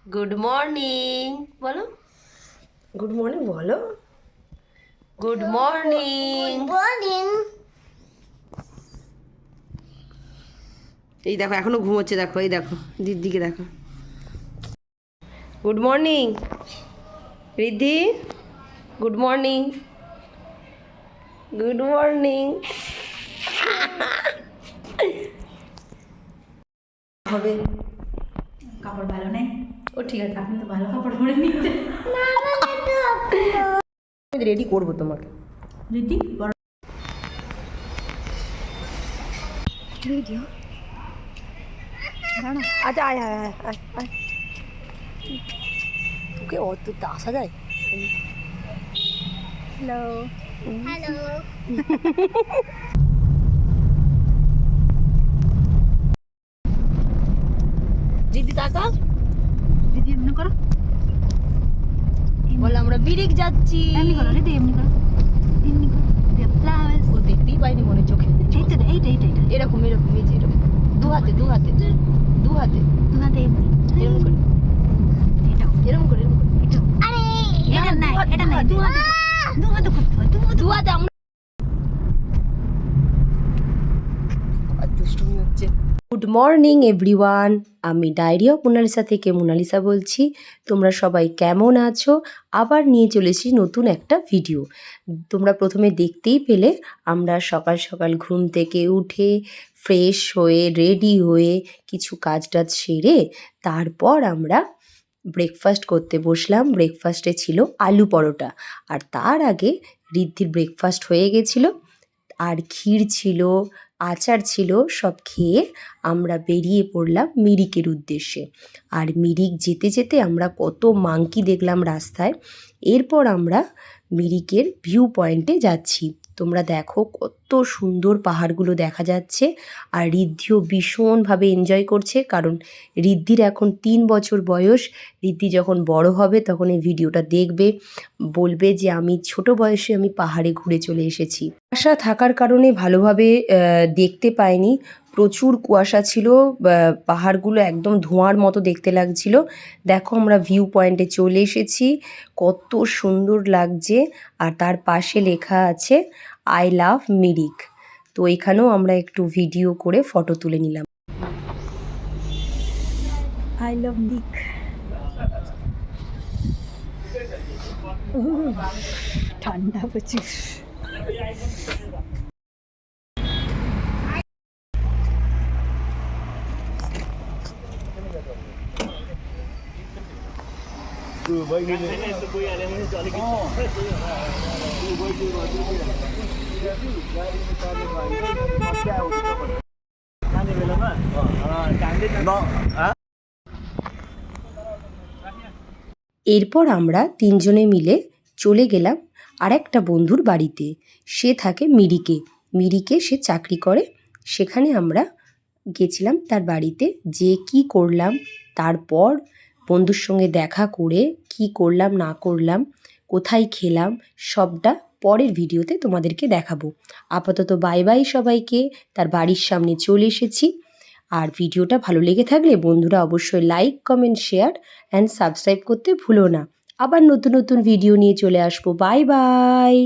Good morning বলো, good morning বলো, good morning. Morning. এই দেখো এখনো ঘুমোচ্ছে, দেখো এই দেখো দিদিকে দেখো। Good morning Riddhi, good morning, good morning. হবে কাপড় ভালো নেই। ও ঠিক আছে, আপনি তো ভালো কাপড় পরে নিতে। আমি রেডি করবো তোমাকে। দিদি বড় ভিডিও আচ্ছা আয় আয় আয় আয় আয়, তোকে অত আসা যায়? Hello hello. দিদি টাকা দিদি এমনি করো, বলে আমরা বিরিক যাচ্ছি। এমনি করো দিদি, এমনি করো, এমনি করো। ফ্লাওয়ার্স ও দেখতেই পাইনি মনে চোখে। এইটা এইটা এইটা এইটা এরকম এরকম এই যে এরকম দু হাতে দু হাতে দু হাতে তোমাদের এমনি এরকম করে এটাও এরকম করে এরকম করে। এটাও। আরে এটা নাই, এটা নাই, দু হাতে করতে হয়, দু হাতে আমরা দুষ্টুমি হচ্ছে। গুড মর্নিং এভরিওয়ান, আমি ডায়েরি অফ মোনালিসা থেকে মোনালিসা বলছি। তোমরা সবাই কেমন আছো? আবার নিয়ে চলেছি নতুন একটা ভিডিও। তোমরা প্রথমে দেখতেই পেলে আমরা সকাল সকাল ঘুম থেকে উঠে ফ্রেশ হয়ে রেডি হয়ে কিছু কাজ টাজ সেরে তারপর আমরা ব্রেকফাস্ট করতে বসলাম। ব্রেকফাস্টে ছিল আলু পরোটা, আর তার আগে রিদ্ধির ব্রেকফাস্ট হয়ে গেছিলো, আর ক্ষীর ছিল, আচার ছিল। সব খেয়ে আমরা বেরিয়ে পড়লাম মিরিকের উদ্দেশ্যে। আর মিরিক যেতে যেতে আমরা কত মাংকি দেখলাম রাস্তায়। এরপর আমরা মিরিকের ভিউ পয়েন্টে যাচ্ছি। তোমরা দেখো কত সুন্দর পাহাড়গুলো দেখা যাচ্ছে। আর রিদ্ধিও ভীষণভাবে এনজয় করছে, কারণ রিদ্ধির এখন 3 বছর বয়স। রিদ্ধি যখন বড় হবে তখন এই ভিডিওটা দেখবে, বলবে যে আমি ছোট বয়সে আমি পাহাড়ে ঘুরে চলে এসেছি। কুয়াশা থাকার কারণে ভালোভাবে দেখতে পাইনি, প্রচুর কুয়াশা ছিল, পাহাড়গুলো একদম ধোঁয়ার মতো দেখতে লাগছিল। দেখো আমরা ভিউ পয়েন্টে চলে এসেছি, কত সুন্দর লাগছে। আর তার পাশে লেখা আছে আই লাভ মিরিক। তো এখানেও আমরা একটু ভিডিও করে ফটো তুলে নিলাম। আই লাভ নিক। ঠান্ডা প্রচুর। এরপর আমরা 3 জনে মিলে চলে গেলাম আরেকটা বন্ধুর বাড়িতে। সে থাকে মিরিকে, মিরিকে সে চাকরি করে। সেখানে আমরা গেছিলাম তার বাড়িতে। যে কি করলাম, তারপর বন্ধুর সঙ্গে দেখা করে কি করলাম না করলাম, কোথায় খেলাম, সবটা পরের ভিডিওতে তোমাদেরকে দেখাবো। আপাতত বাই বাই সবাইকে। তার বাড়ির সামনে চলে এসেছি। আর ভিডিওটা ভালো লেগে থাকলে বন্ধুরা অবশ্যই like comment share and subscribe করতে ভুলো না। আবার নতুন নতুন ভিডিও নিয়ে চলে আসবো। Bye bye.